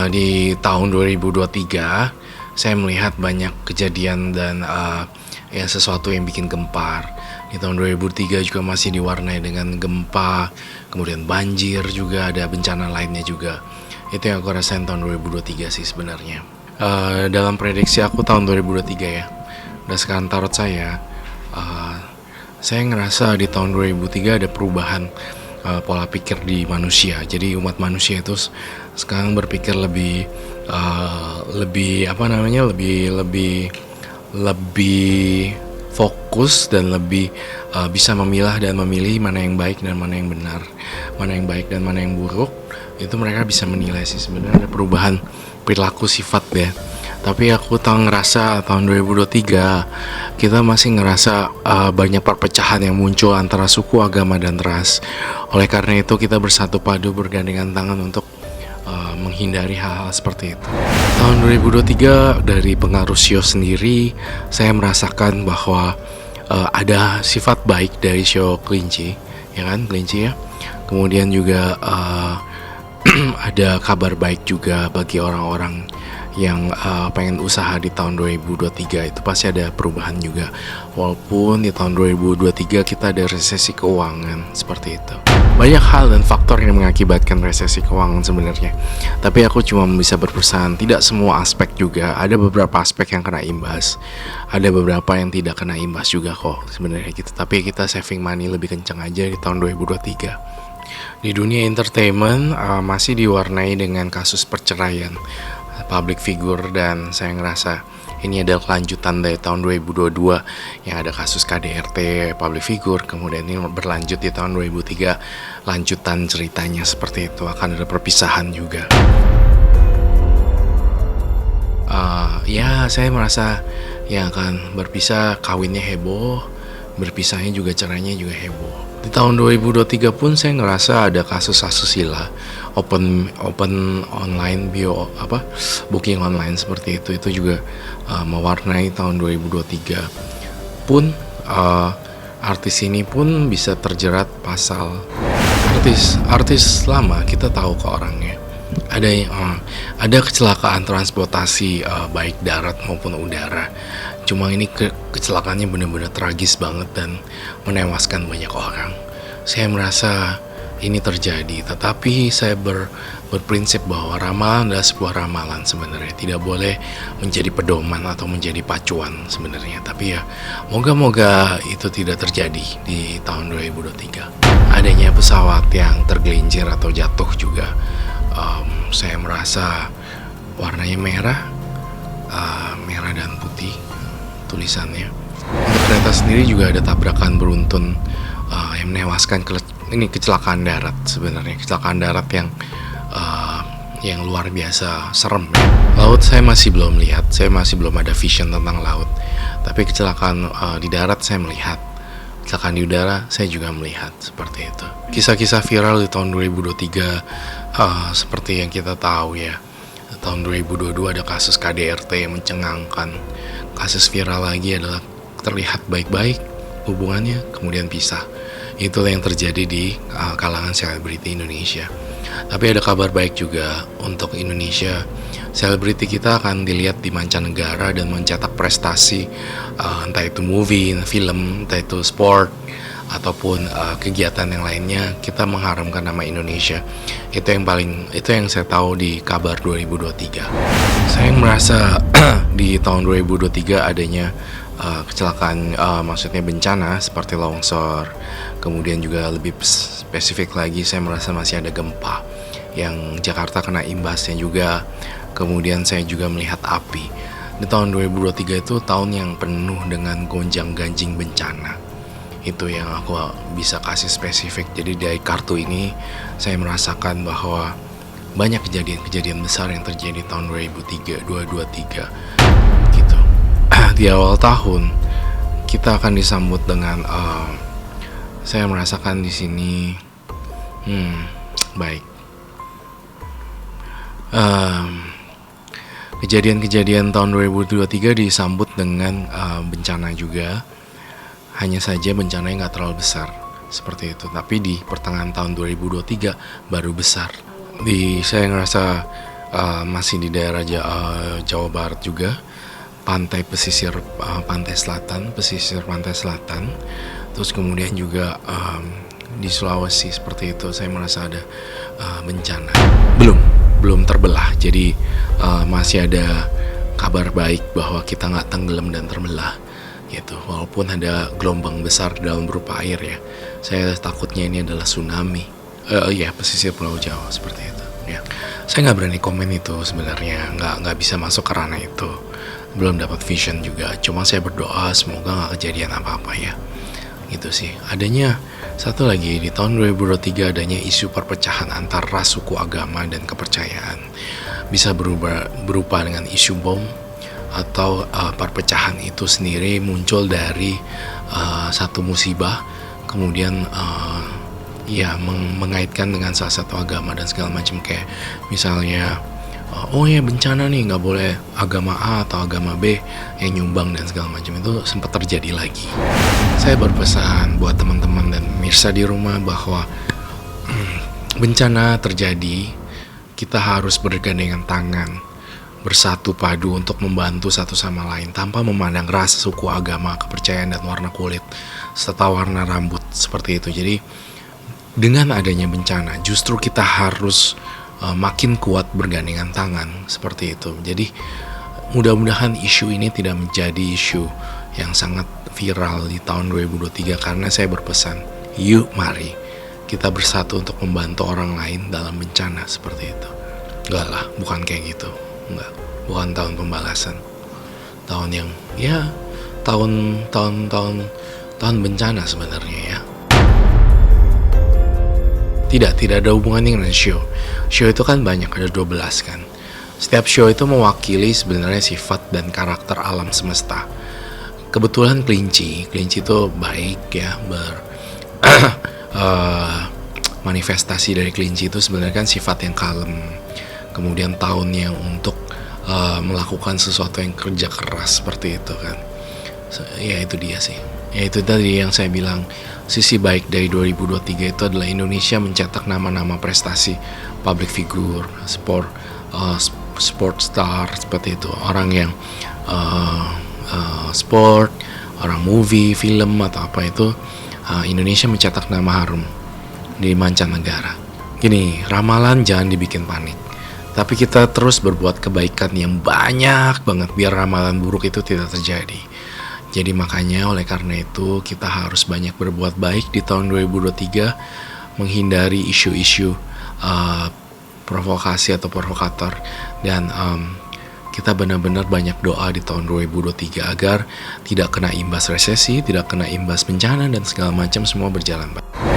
Di tahun 2023 saya melihat banyak kejadian dan ya sesuatu yang bikin gempar. Di tahun 2003 juga masih diwarnai dengan gempa, kemudian banjir juga, ada bencana lainnya juga. Itu yang aku rasain tahun 2023 sih sebenarnya. Dalam prediksi aku tahun 2023 ya, berdasarkan tarot saya ngerasa di tahun 2003 ada perubahan pola pikir di manusia. Jadi umat manusia itu sekarang berpikir lebih fokus dan lebih bisa memilah dan memilih mana yang baik dan mana yang benar, mana yang baik dan mana yang buruk. Itu mereka bisa menilai sih sebenarnya ada perubahan perilaku sifat ya. Tapi aku ngerasa tahun 2023 kita masih ngerasa banyak perpecahan yang muncul antara suku, agama, dan ras. Oleh karena itu kita bersatu padu bergandengan tangan untuk menghindari hal-hal seperti itu. Tahun 2023 dari pengaruh Sio sendiri, saya merasakan bahwa ada sifat baik dari Sio kelinci, ya kan, kelinci ya. Kemudian juga ada kabar baik juga bagi orang-orang yang pengen usaha di tahun 2023. Itu pasti ada perubahan juga. Walaupun di tahun 2023 kita ada resesi keuangan seperti itu. Banyak hal dan faktor yang mengakibatkan resesi keuangan sebenarnya. Tapi aku cuma bisa berpesan, tidak semua aspek juga. Ada beberapa aspek yang kena imbas. Ada beberapa yang tidak kena imbas juga kok sebenarnya gitu. Tapi kita saving money lebih kencang aja di tahun 2023. Di dunia entertainment masih diwarnai dengan kasus perceraian public figure, dan saya ngerasa ini adalah kelanjutan dari tahun 2022 yang ada kasus KDRT public figure, kemudian ini berlanjut di tahun 2003, lanjutan ceritanya seperti itu, akan ada perpisahan juga. Ya saya merasa ya akan berpisah, kawinnya heboh, berpisahnya juga caranya juga heboh. Di tahun 2023 pun saya ngerasa ada kasus asusila, open online booking online seperti itu juga mewarnai tahun 2023 pun. Artis ini pun bisa terjerat pasal artis lama, kita tahu ke orangnya. Ada kecelakaan transportasi baik darat maupun udara. Cuma ini kecelakaannya benar-benar tragis banget dan menewaskan banyak orang. Saya merasa ini terjadi, tetapi saya berprinsip bahwa ramalan adalah sebuah ramalan sebenarnya. Tidak boleh menjadi pedoman atau menjadi pacuan sebenarnya. Tapi ya, moga-moga itu tidak terjadi di tahun 2023. Adanya pesawat yang tergelincir atau jatuh juga. Saya merasa warnanya merah dan putih tulisannya. Untuk kereta sendiri juga ada tabrakan beruntun yang menewaskan. Ini kecelakaan darat sebenarnya, kecelakaan darat yang luar biasa serem. Laut saya masih belum lihat, saya masih belum ada vision tentang laut. Tapi kecelakaan di darat saya melihat, kecelakaan di udara saya juga melihat seperti itu. Kisah-kisah viral di tahun 2023 seperti yang kita tahu ya. Tahun 2022 ada kasus KDRT yang mencengangkan. Kasus viral lagi adalah terlihat baik-baik hubungannya, kemudian pisah. Itulah yang terjadi di kalangan selebriti Indonesia. Tapi ada kabar baik juga untuk Indonesia. Selebriti kita akan dilihat di mancanegara dan mencetak prestasi, entah itu movie, film, entah itu sport, ataupun kegiatan yang lainnya. Kita mengharumkan nama Indonesia. Itu yang saya tahu di kabar 2023. Saya merasa di tahun 2023 adanya kecelakaan, maksudnya bencana seperti longsor. Kemudian juga lebih spesifik lagi, saya merasa masih ada gempa yang Jakarta kena imbasnya juga. Kemudian saya juga melihat api. Di tahun 2023 itu tahun yang penuh dengan gonjang-ganjing bencana. Itu yang aku bisa kasih spesifik. Jadi dari kartu ini saya merasakan bahwa banyak kejadian-kejadian besar yang terjadi tahun 2023 gitu. Di awal tahun kita akan disambut dengan saya merasakan di sini baik. Kejadian-kejadian tahun 2023 disambut dengan bencana juga. Hanya saja bencananya nggak terlalu besar seperti itu. Tapi di pertengahan tahun 2023 baru besar. Saya ngerasa masih di daerah Jawa Barat juga, pantai pesisir, pesisir pantai selatan. Terus kemudian juga di Sulawesi seperti itu saya merasa ada bencana. Belum terbelah. Jadi masih ada kabar baik bahwa kita nggak tenggelam dan terbelah gitu. Walaupun ada gelombang besar dalam berupa air ya. Saya takutnya ini adalah tsunami. Ya pesisir Pulau Jawa seperti itu. Ya. Saya nggak berani komen itu sebenarnya, nggak bisa masuk ke ranah itu. Belum dapat vision juga. Cuma saya berdoa semoga nggak kejadian apa-apa ya. Gitu sih. Adanya satu lagi di tahun 2023 adanya isu perpecahan antar ras, suku, agama dan kepercayaan. Bisa berupa dengan isu bom atau perpecahan itu sendiri muncul dari satu musibah, kemudian ya mengaitkan dengan salah satu agama dan segala macam, kayak misalnya oh ya bencana nih, nggak boleh agama A atau agama B yang nyumbang dan segala macam. Itu sempat terjadi lagi. Saya berpesan buat teman-teman dan pemirsa di rumah bahwa bencana terjadi, kita harus bergandengan tangan, bersatu padu untuk membantu satu sama lain tanpa memandang ras, suku, agama, kepercayaan dan warna kulit serta warna rambut seperti itu. Jadi dengan adanya bencana justru kita harus makin kuat bergandengan tangan seperti itu. Jadi mudah-mudahan isu ini tidak menjadi isu yang sangat viral di tahun 2023, karena saya berpesan, yuk mari kita bersatu untuk membantu orang lain dalam bencana seperti itu. Enggak lah, bukan kayak gitu. Enggak, bukan tahun pembalasan. Tahun yang ya tahun bencana sebenarnya ya. Tidak ada hubungannya dengan show. Show itu kan banyak, ada 12 kan. Setiap show itu mewakili sebenarnya sifat dan karakter alam semesta. Kebetulan kelinci itu baik ya, manifestasi dari kelinci itu sebenarnya kan sifat yang kalem. Kemudian tahun yang untuk melakukan sesuatu yang kerja keras seperti itu kan. Ya itu dia sih. Ya itu tadi yang saya bilang, sisi baik dari 2023 itu adalah Indonesia mencetak nama-nama prestasi, public figure, sport star seperti itu. Orang yang sport, orang movie, film atau apa itu, Indonesia mencetak nama harum di mancanegara. Gini, ramalan jangan dibikin panik, tapi kita terus berbuat kebaikan yang banyak banget biar ramalan buruk itu tidak terjadi. Jadi makanya oleh karena itu kita harus banyak berbuat baik di tahun 2023, menghindari isu-isu provokasi atau provokator, dan kita benar-benar banyak doa di tahun 2023 agar tidak kena imbas resesi, tidak kena imbas bencana dan segala macam, semua berjalan baik.